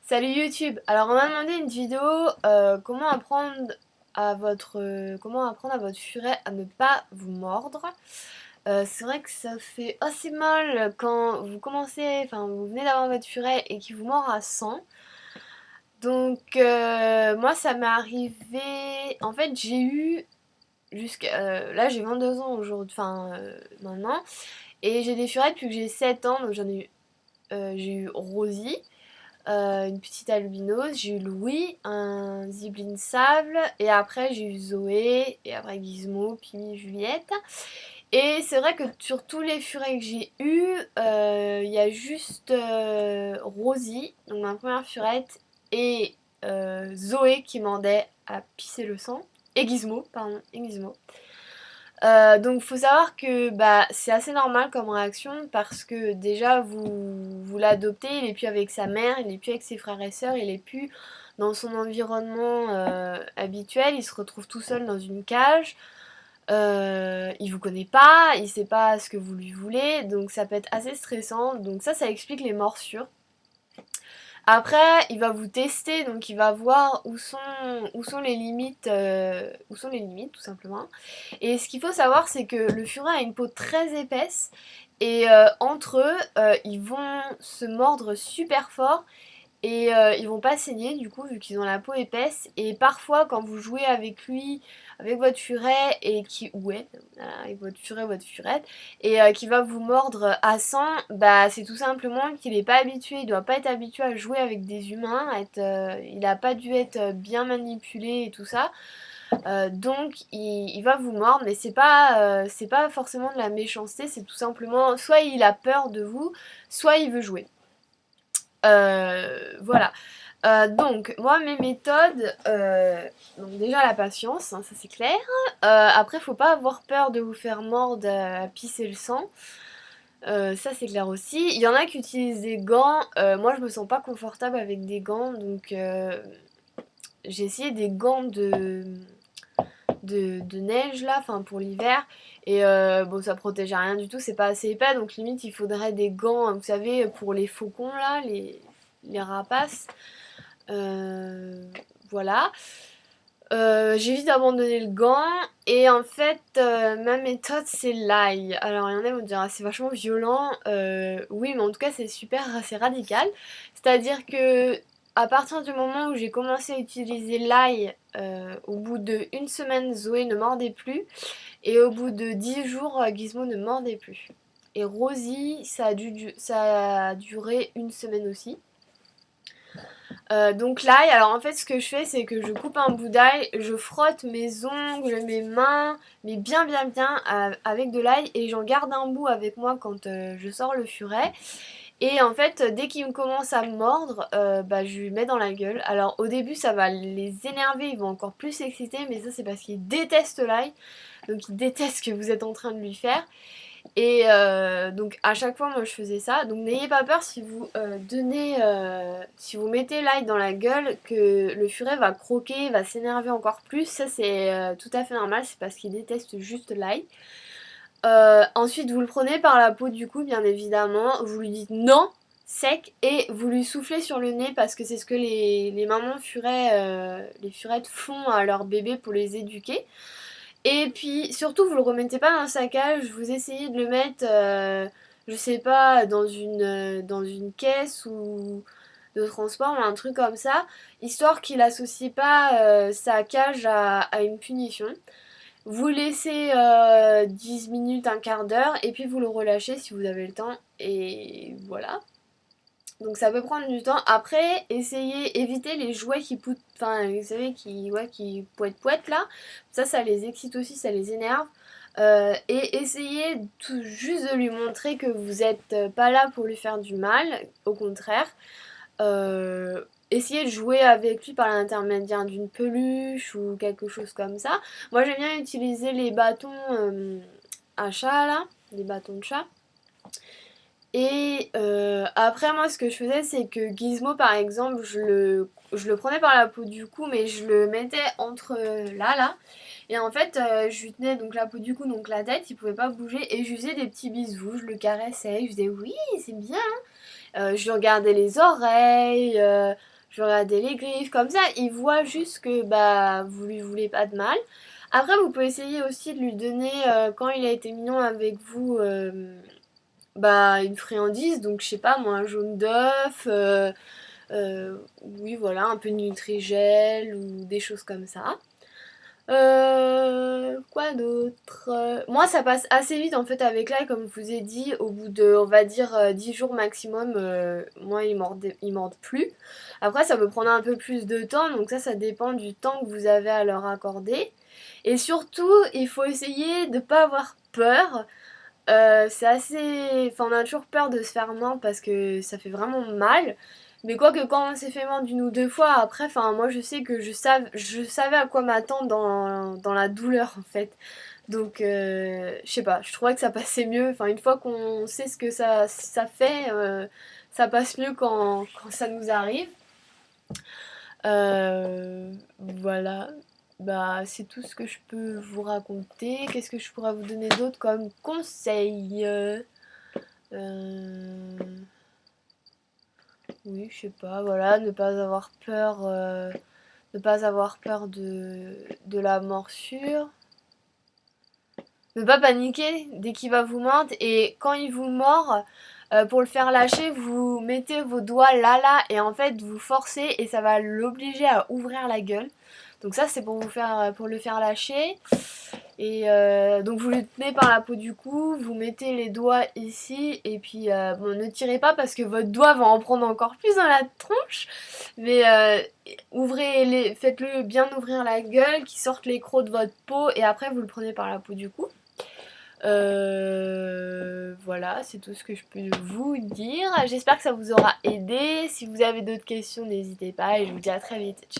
Salut YouTube. Alors on m'a demandé une vidéo comment apprendre comment apprendre à votre furet à ne pas vous mordre. C'est vrai que ça fait assez mal quand vous commencez, enfin vous venez d'avoir votre furet et qu'il vous mord à 100. Donc moi ça m'est arrivé. En fait j'ai eu jusqu'à là j'ai 22 ans aujourd'hui, maintenant, et j'ai des furets depuis que j'ai 7 ans, donc j'ai eu Rosie. Une petite albinos, j'ai eu Louis, un Ziblin sable, et après j'ai eu Zoé, et après Gizmo, puis Juliette. Et c'est vrai que sur tous les furets que j'ai eu, il y a juste Rosie, donc ma première furette, et Zoé qui mandait à pisser le sang, et Gizmo, pardon, et Gizmo. Donc faut savoir que c'est assez normal comme réaction parce que déjà vous l'adoptez, il est plus avec sa mère, il est plus avec ses frères et sœurs, il est plus dans son environnement habituel, il se retrouve tout seul dans une cage, il vous connaît pas, il sait pas ce que vous lui voulez, donc ça peut être assez stressant, donc ça explique les morsures. Après, il va vous tester, donc il va voir où sont les limites, tout simplement. Et ce qu'il faut savoir, c'est que le furet a une peau très épaisse et entre eux, ils vont se mordre super fort et ils vont pas saigner du coup vu qu'ils ont la peau épaisse. Et parfois, quand vous jouez avec lui, avec votre furet et qui ouais, voilà, avec votre furet, votre furette, et qui va vous mordre à 100, c'est tout simplement qu'il est pas habitué, il doit pas être habitué à jouer avec des humains, il a pas dû être bien manipulé et tout ça. Donc il va vous mordre, mais c'est pas forcément de la méchanceté, c'est tout simplement soit il a peur de vous, soit il veut jouer. Voilà. Donc, moi, mes méthodes, donc déjà la patience, hein, ça c'est clair. Après, faut pas avoir peur de vous faire mordre à pisser le sang. Ça c'est clair aussi. Il y en a qui utilisent des gants. Moi, je me sens pas confortable avec des gants, donc j'ai essayé des gants de neige là, enfin pour l'hiver. Et bon, ça protège à rien du tout, c'est pas assez épais, donc limite il faudrait des gants, vous savez, pour les faucons là, les rapaces. Euh, voilà. J'ai vite abandonné le gant et en fait ma méthode c'est l'ail. Alors il y en a qui vont dire ah, c'est vachement violent. Oui, mais en tout cas c'est super, c'est radical. C'est-à-dire que à partir du moment où j'ai commencé à utiliser l'ail, au bout de une semaine Zoé ne mordait plus et au bout de 10 jours Gizmo ne mordait plus. Et Rosie ça a duré une semaine aussi. Donc l'ail, alors en fait ce que je fais c'est que je coupe un bout d'ail, je frotte mes ongles, mes mains, mais bien bien bien avec de l'ail et j'en garde un bout avec moi quand je sors le furet. Et en fait dès qu'il commence à me mordre, je lui mets dans la gueule. Alors au début ça va les énerver, ils vont encore plus s'exciter, mais ça c'est parce qu'ils détestent l'ail, donc ils détestent ce que vous êtes en train de lui faire. Et donc à chaque fois moi je faisais ça. Donc n'ayez pas peur si vous si vous mettez l'ail dans la gueule que le furet va croquer, va s'énerver encore plus. Ça c'est tout à fait normal, c'est parce qu'il déteste juste l'ail. Ensuite vous le prenez par la peau du cou bien évidemment, vous lui dites non sec et vous lui soufflez sur le nez parce que c'est ce que les mamans les furettes font à leurs bébés pour les éduquer. Et puis surtout vous le remettez pas dans un saccage, vous essayez de le mettre, je sais pas, dans une caisse ou de transport ou un truc comme ça, histoire qu'il associe pas sa cage à une punition. Vous laissez 10 minutes, un quart d'heure, et puis vous le relâchez si vous avez le temps, et voilà. Donc ça peut prendre du temps. Après, évitez les jouets qui poutent, enfin, vous savez, qui poètent là. Ça les excite aussi, ça les énerve. Et essayez juste de lui montrer que vous n'êtes pas là pour lui faire du mal, au contraire. Essayez de jouer avec lui par l'intermédiaire d'une peluche ou quelque chose comme ça. Moi j'aime bien utiliser les bâtons à chat là, les bâtons de chat. Et après moi ce que je faisais c'est que Gizmo par exemple je le prenais par la peau du cou mais je le mettais entre là et en fait je lui tenais donc la peau du cou donc la tête il pouvait pas bouger et je lui faisais des petits bisous, je le caressais, je disais oui c'est bien, je lui regardais les oreilles, lui regarder les griffes, comme ça il voit juste que bah vous lui voulez pas de mal. Après vous pouvez essayer aussi de lui donner, quand il a été mignon avec vous, bah une friandise, donc je sais pas moi, un jaune d'œuf, oui voilà, un peu de Nutri-Gel ou des choses comme ça. Quoi d'autre? Moi ça passe assez vite en fait avec l'ail, comme je vous ai dit, au bout de on va dire 10 jours maximum, moi ils mordent plus. Après ça peut prendre un peu plus de temps, donc ça dépend du temps que vous avez à leur accorder. Et surtout il faut essayer de pas avoir peur. C'est assez... Enfin, on a toujours peur de se faire mordre parce que ça fait vraiment mal. Mais quoi que quand on s'est fait mordre une ou deux fois, après, enfin, moi je sais que je savais à quoi m'attendre dans la douleur en fait. Donc, je sais pas, je trouvais que ça passait mieux. Enfin, une fois qu'on sait ce que ça fait, ça passe mieux quand ça nous arrive. Voilà. Bah, c'est tout ce que je peux vous raconter. Qu'est-ce que je pourrais vous donner d'autre comme conseil? Oui, je sais pas, voilà, ne pas avoir peur, ne pas avoir peur de la morsure. Ne pas paniquer dès qu'il va vous mordre. Et quand il vous mord, pour le faire lâcher, vous mettez vos doigts là et en fait vous forcez et ça va l'obliger à ouvrir la gueule. Donc ça c'est pour le faire lâcher. Et donc vous le tenez par la peau du cou, vous mettez les doigts ici et puis bon, ne tirez pas parce que votre doigt va en prendre encore plus dans la tronche. Mais faites-le bien ouvrir la gueule, qu'il sorte les crocs de votre peau et après vous le prenez par la peau du cou. Voilà, c'est tout ce que je peux vous dire. J'espère que ça vous aura aidé. Si vous avez d'autres questions, n'hésitez pas et je vous dis à très vite.